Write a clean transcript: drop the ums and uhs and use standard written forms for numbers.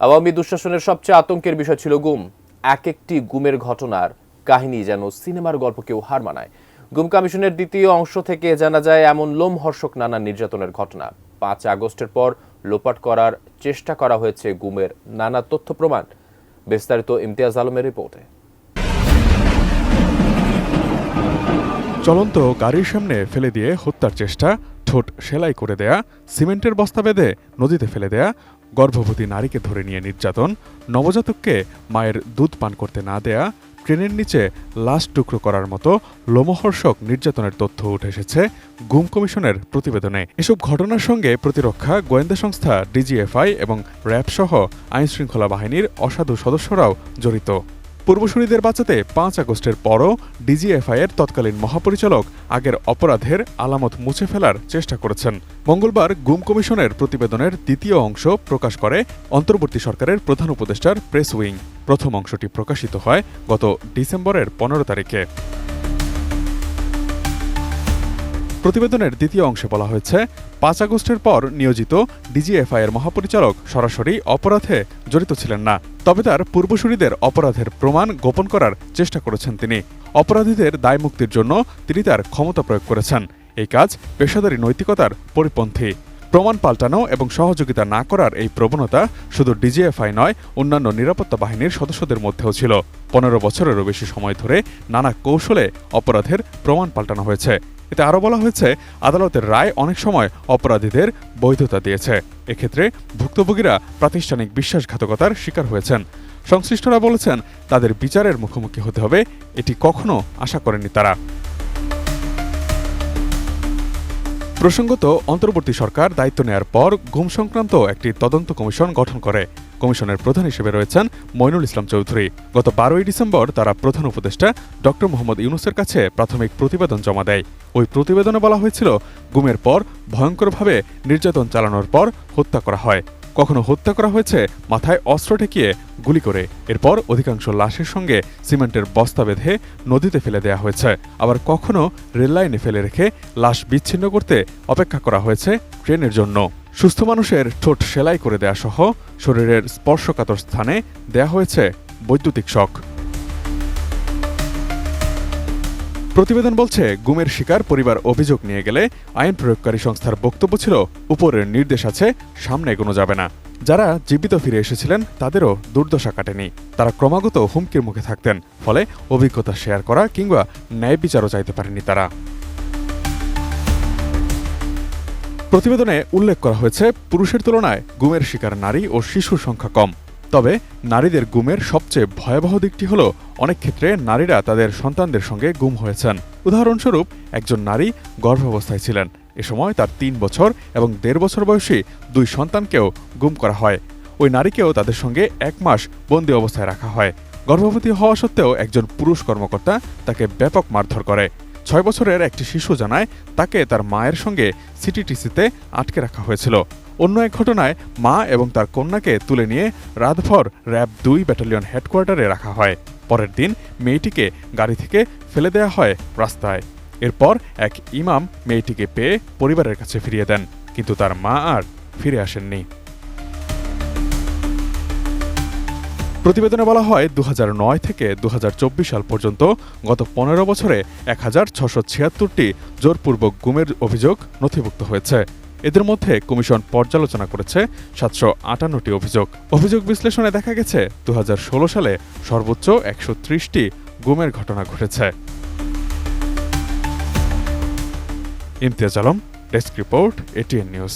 আওয়ামী দুঃশাসনের সবচেয়ে আতঙ্কের বিষয় ছিল গুম। এক একটি গুমের ঘটনার কাহিনী যেন সিনেমার গল্পকেও হার মানায়। গুম কমিশনের দ্বিতীয় অংশ থেকে জানা যায় এমন লোমহর্ষক নানা নির্যাতনের ঘটনা। ৫ আগস্টের পর লোপাট করার চেষ্টা করা হয়েছে গুমের নানা তথ্য প্রমাণ। বিস্তারিত ইমতিয়াজ আলমের রিপোর্টে। চলন্ত গাড়ির সামনে ফেলে দিয়ে হত্যার চেষ্টা, ঠোঁট সেলাই করে দেয়া, সিমেন্টের বস্তা বেঁধে নদীতে ফেলে দেয়া, গর্ভবতী নারীকে ধরে নিয়ে নির্যাতন, নবজাতককে মায়ের দুধ পান করতে না দেয়া, ট্রেনের নিচে লাশ টুকরো করার মতো লোমহর্ষক নির্যাতনের তথ্য উঠে এসেছে গুম কমিশনের প্রতিবেদনে। এসব ঘটনার সঙ্গে প্রতিরক্ষা, গোয়েন্দা সংস্থা, ডিজিএফআই এবং র্যাব-সহ আইনশৃঙ্খলা বাহিনীর অসাধু সদস্যরাও জড়িত। পূর্বসূরিদের বাঁচাতে ৫ আগস্টের পরও ডিজিএফআইয়ের তৎকালীন মহাপরিচালক আগের অপরাধের আলামত মুছে ফেলার চেষ্টা করেছেন। মঙ্গলবার গুম কমিশনের প্রতিবেদনের দ্বিতীয় অংশ প্রকাশ করে অন্তর্বর্তী সরকারের প্রধান উপদেষ্টার প্রেস উইং। প্রথম অংশটি প্রকাশিত হয় গত ডিসেম্বরের ১৫ তারিখে। প্রতিবেদনের দ্বিতীয় অংশে বলা হয়েছে, ৫ আগস্টের পর নিয়োজিত ডিজিএফআইয়ের মহাপরিচালক সরাসরি অপরাধে জড়িত ছিলেন না, তবে তার পূর্বসূরিদের অপরাধের প্রমাণ গোপন করার চেষ্টা করেছেন তিনি। অপরাধীদের দায়মুক্তির জন্য তিনি তার ক্ষমতা প্রয়োগ করেছেন। এই কাজ পেশাদারী নৈতিকতার পরিপন্থী। প্রমাণ পাল্টানো এবং সহযোগিতা না করার এই প্রবণতা শুধু ডিজিএফআই নয়, অন্যান্য নিরাপত্তা বাহিনীর সদস্যদের মধ্যেও ছিল। ১৫ বছরেরও বেশি সময় ধরে নানা কৌশলে অপরাধের প্রমাণ পাল্টানো হয়েছে। এতে আরও বলা হয়েছে, আদালতের রায় অনেক সময় অপরাধীদের বৈধতা দিয়েছে। এক্ষেত্রে ভুক্তভোগীরা প্রাতিষ্ঠানিক বিশ্বাসঘাতকতার শিকার হয়েছেন। সংশ্লিষ্টরা বলেছেন, তাদের বিচারের মুখোমুখি হতে হবে, এটি কখনো আশা করেনি তারা। প্রসঙ্গত, অন্তর্বর্তী সরকার দায়িত্ব নেয়ার পর গুম সংক্রান্ত একটি তদন্ত কমিশন গঠন করে। কমিশনের প্রধান হিসেবে রয়েছেন মইনুল ইসলাম চৌধুরী। গত ১২ই ডিসেম্বর তারা প্রধান উপদেষ্টা ডক্টর মোহাম্মদ ইউনূসের কাছে প্রাথমিক প্রতিবেদন জমা দেয়। ওই প্রতিবেদনে বলা হয়েছিল, গুমের পর ভয়ঙ্করভাবে নির্যাতন চালানোর পর হত্যা করা হয়। কখনো হত্যা করা হয়েছে মাথায় অস্ত্র ঠেকিয়ে গুলি করে। এরপর অধিকাংশ লাশের সঙ্গে সিমেন্টের বস্তা বেঁধে নদীতে ফেলে দেয়া হয়েছে। আবার কখনো রেললাইনে ফেলে রেখে লাশ বিচ্ছিন্ন করতে অপেক্ষা করা হয়েছে ট্রেনের জন্য। সুস্থ মানুষের ঠোঁট সেলাই করে দেয়া সহ শরীরের স্পর্শকাতর স্থানে দেয়া হয়েছে বৈদ্যুতিক শক। প্রতিবেদন বলছে, গুমের শিকার পরিবার অভিযোগ নিয়ে গেলে আইন প্রয়োগকারী সংস্থার বক্তব্য ছিল, উপরের নির্দেশ আছে, সামনে এগোনো যাবে না। যারা জীবিত ফিরে এসেছিলেন তাদেরও দুর্দশা কাটেনি। তারা ক্রমাগত হুমকির মুখে থাকতেন, ফলে অভিজ্ঞতা শেয়ার করা কিংবা ন্যায় বিচারও চাইতে পারেনি তারা। প্রতিবেদনে উল্লেখ করা হয়েছে, পুরুষের তুলনায় গুমের শিকার নারী ও শিশুর সংখ্যা কম। তবে নারীদের গুমের সবচেয়ে ভয়াবহ দিকটি হল, অনেক ক্ষেত্রে নারীরা তাদের সন্তানদের সঙ্গে গুম হয়েছেন। উদাহরণস্বরূপ, একজন নারী গর্ভাবস্থায় ছিলেন। এ সময় তার ৩ বছর এবং ১.৫ বছর বয়সী ২ সন্তানকেও গুম করা হয়। ওই নারীকেও তাদের সঙ্গে ১ মাস বন্দী অবস্থায় রাখা হয়। গর্ভবতী হওয়া সত্ত্বেও একজন পুরুষ কর্মকর্তা তাকে ব্যাপক মারধর করে। ৬ বছরের একটি শিশু জানায়, তাকে তার মায়ের সঙ্গে সিটিটিসিতে আটকে রাখা হয়েছিল। অন্য এক ঘটনায় মা এবং তার কন্যাকে তুলে নিয়ে রাতভর র্যাব ২ ব্যাটালিয়ন হেডকোয়ার্টারে রাখা হয়। পরের দিন মেয়েটিকে গাড়ি থেকে ফেলে দেয়া হয় রাস্তায়। এরপর এক ইমাম মেয়েটিকে পেয়ে পরিবারের কাছে ফিরিয়ে দেন, কিন্তু তার মা আর ফিরে আসেননি। প্রতিবেদনে বলা হয়, ২০০৯ থেকে ২০২৪ সাল পর্যন্ত গত ১৫ বছরে ১,৬৭৬টি জোরপূর্বক গুমের অভিযোগ নথিভুক্ত হয়েছে। এদের মধ্যে কমিশন পর্যালোচনা করেছে ৭৫৮টি অভিযোগ। অভিযোগ বিশ্লেষণে দেখা গেছে, ২০১৬ সালে সর্বোচ্চ ১৩০টি গুমের ঘটনা ঘটেছে। Imtiaz Alam, desk report, ATN news.